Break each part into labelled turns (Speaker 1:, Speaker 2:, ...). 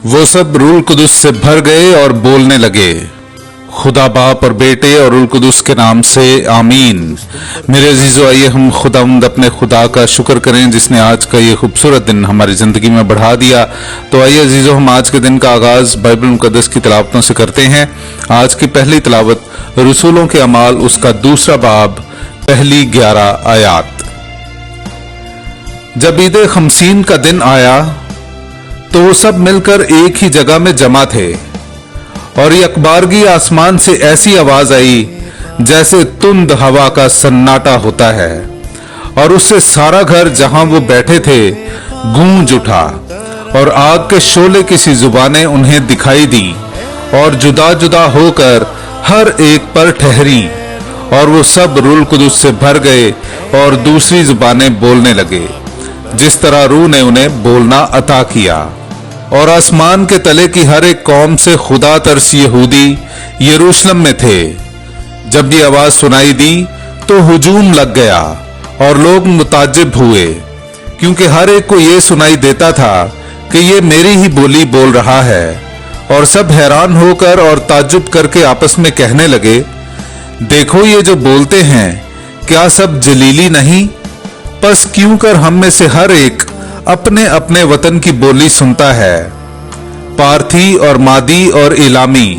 Speaker 1: वो सब रूल कुदुस से भर गए और बोलने लगे, खुदा बाप और बेटे और रूल कुदुस के नाम से आमीन। मेरे अजीजों, आइए हम खुदावंद अपने खुदा का शुक्र करें जिसने आज का ये खूबसूरत दिन हमारी ज़िंदगी में बढ़ा दिया। तो आइए अजीजों, हम आज के दिन का आगाज़ बाइबल मुक़द्दस की तिलावतों से करते हैं। आज की पहली तिलावत रसूलों के अमाल उसका दूसरा बाब पहली 11 आयात। जब ईद खमसीन का दिन आया तो वो सब मिलकर एक ही जगह में जमा थे और यकबारगी आसमान से ऐसी आवाज आई जैसे तुंद हवा का सन्नाटा होता है, और उससे सारा घर जहां वो बैठे थे गूंज उठा, और आग के शोले की सी जुबानें उन्हें दिखाई दी और जुदा जुदा होकर हर एक पर ठहरी, और वो सब रूह कुदुस से भर गए और दूसरी जुबानें बोलने लगे जिस तरह रूह ने उन्हें बोलना अता किया। और आसमान के तले की हर एक कौम से खुदा तरस यहूदी यरूशलेम में थे। जब ये आवाज सुनाई दी तो हुजूम लग गया और लोग मुताजिब हुए, क्योंकि हर एक को ये सुनाई देता था कि ये मेरी ही बोली बोल रहा है। और सब हैरान होकर और ताज्जुब करके आपस में कहने लगे, देखो ये जो बोलते हैं क्या सब जलीली नहीं? बस क्यों कर हम में से हर एक अपने अपने वतन की बोली सुनता है। पार्थी और मादी और इलामी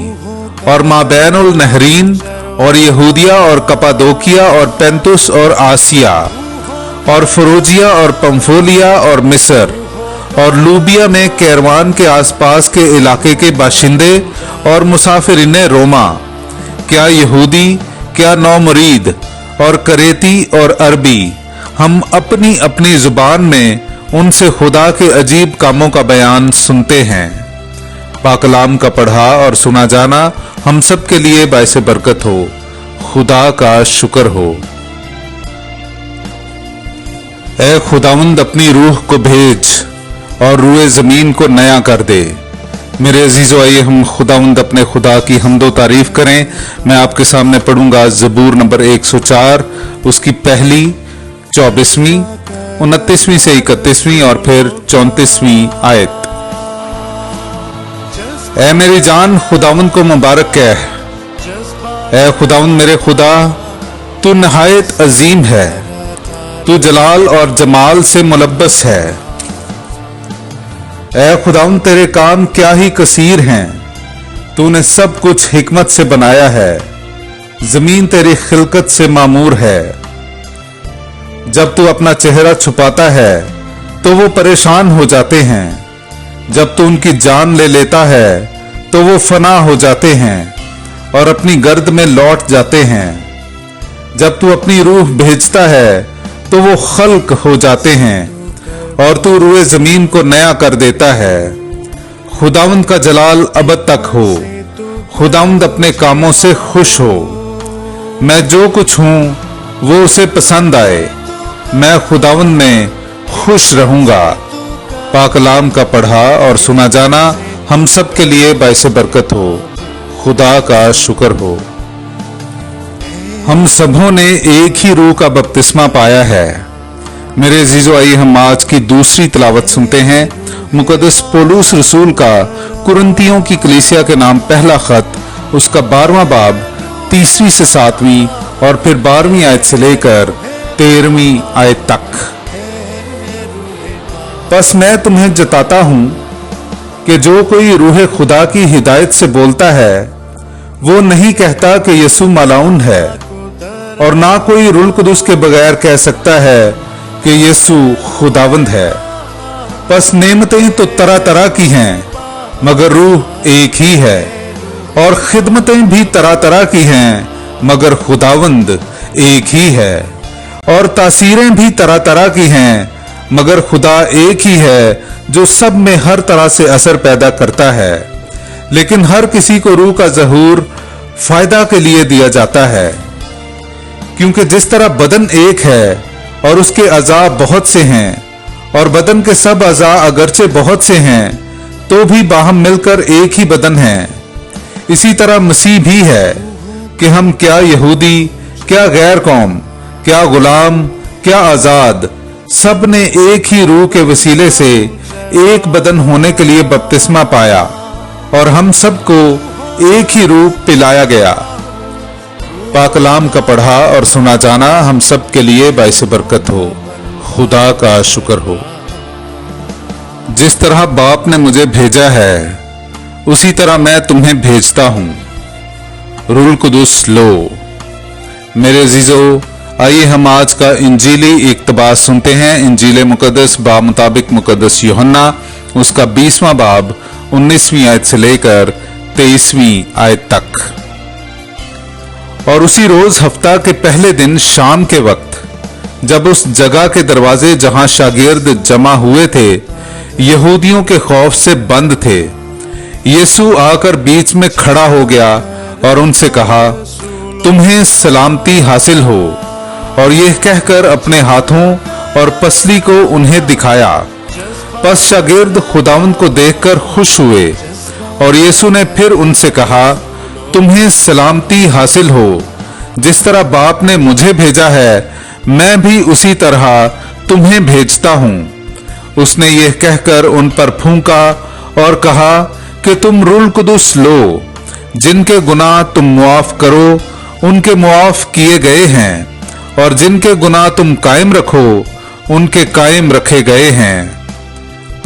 Speaker 1: और माबैनुल नहरीन और यहूदिया और कपादोकिया और पेंतुस और आसिया और फरोजिया और पंफोलिया और मिस्र और लूबिया में कैरवान के आसपास के इलाके के बाशिंदे और मुसाफिरीन रोमा, क्या यहूदी क्या नौमरीद और करेती और अरबी, हम अपनी अपनी जुबान में उनसे खुदा के अजीब कामों का बयान सुनते हैं। पाकलाम का पढ़ा और सुना जाना हम सब के लिए बाइसे बरकत हो। खुदा का शुक्र हो। ऐ खुदावंद, अपनी रूह को भेज और रूए जमीन को नया कर दे। मेरे अजीजों, आइए हम खुदावंद अपने खुदा की हम्दो तारीफ करें। मैं आपके सामने पढ़ूंगा ज़बूर नंबर 104, उसकी पहली 24वीं 29वीं से 31वीं और फिर 34वीं आयत। ऐ मेरी जान, खुदावंद को मुबारक कह। ऐ खुदावंद मेरे खुदा, तू नहायत अजीम है, तू जलाल और जमाल से मुलब्बस है। ऐ खुदावंद, तेरे काम क्या ही कसीर हैं, तूने सब कुछ हिकमत से बनाया है, जमीन तेरी खिलकत से मामूर है। जब तू अपना चेहरा छुपाता है तो वो परेशान हो जाते हैं, जब तू उनकी जान ले लेता है तो वो फना हो जाते हैं और अपनी गर्द में लौट जाते हैं। जब तू अपनी रूह भेजता है तो वो खल्क हो जाते हैं और तू रूए जमीन को नया कर देता है। खुदावंद का जलाल अबद तक हो, खुदावंद अपने कामों से खुश हो। मैं जो कुछ हूं वो उसे पसंद आए, मैं खुदावंद में खुश रहूंगा। पाकलाम का पढ़ा और सुना जाना हम सब के लिए बाइसे बरकत हो। खुदा का शुक्र हो। हम सबों ने एक ही रूह का बपतिस्मा पाया है। मेरे अजीजों, आइए हम आज की दूसरी तिलावत सुनते हैं। मुकद्दस पौलुस रसूल का कुरिन्थियों की कलीसिया के नाम पहला खत, उसका 12वां बाब 3वीं से 7वीं और फिर 12वीं आयत से लेकर 13वीं आयत तक। बस मैं तुम्हें जताता हूं कि जो कोई रूह खुदा की हिदायत से बोलता है वो नहीं कहता कि यसू मलाउन है, और ना कोई रूह कुदुस के बगैर कह सकता है कि यसू खुदावंद है। बस नेमतें तो तरह तरह की हैं, मगर रूह एक ही है, और खिदमतें भी तरह तरह की हैं, मगर खुदावंद एक ही है। और तासीरें भी तरह तरह की हैं, मगर खुदा एक ही है जो सब में हर तरह से असर पैदा करता है। लेकिन हर किसी को रूह का ज़हूर फायदा के लिए दिया जाता है, क्योंकि जिस तरह बदन एक है और उसके अज़ा बहुत से हैं, और बदन के सब अज़ा अगरचे बहुत से हैं तो भी बाहम मिलकर एक ही बदन है, इसी तरह मसीह भी है कि हम क्या यहूदी क्या गैर कौम, क्या गुलाम क्या आजाद, सब ने एक ही रूह के वसीले से एक बदन होने के लिए बपतिस्मा पाया और हम सबको एक ही रूप पिलाया गया। पाक कलाम का पढ़ा और सुना जाना हम सब के लिए बाइस बरकत हो। खुदा का शुक्र हो। जिस तरह बाप ने मुझे भेजा है उसी तरह मैं तुम्हें भेजता हूं। रूल कुदुस लो। मेरे अजीजो, आइए हम आज का इंजीली इक्तबास सुनते हैं। इंजील मुकद्दस बा मुताबिक मुकद्दस यूहन्ना उसका 20वां बाब 19वीं आयत से लेकर 23वीं आयत तक। और उसी रोज हफ्ता के पहले दिन शाम के वक्त जब उस जगह के दरवाजे जहां शागिर्द जमा हुए थे यहूदियों के खौफ से बंद थे, यीशु आकर बीच में खड़ा हो गया और उनसे कहा, तुम्हें सलामती हासिल हो। और यह कहकर अपने हाथों और पसली को उन्हें दिखाया। पस शागिर्द खुदावंद को देखकर खुश हुए। और यीशु ने फिर उनसे कहा, तुम्हें सलामती हासिल हो। जिस तरह बाप ने मुझे भेजा है मैं भी उसी तरह तुम्हें भेजता हूं। उसने यह कहकर उन पर फूंका और कहा कि तुम रूल कुदुस लो। जिनके गुनाह तुम मुआफ करो उनके मुआफ किए गए हैं, और जिनके गुनाह तुम कायम रखो उनके कायम रखे गए हैं।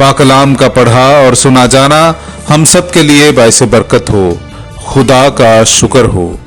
Speaker 1: पाक कलाम का पढ़ा और सुना जाना हम सब के लिए बाइस बरकत हो। खुदा का शुक्र हो।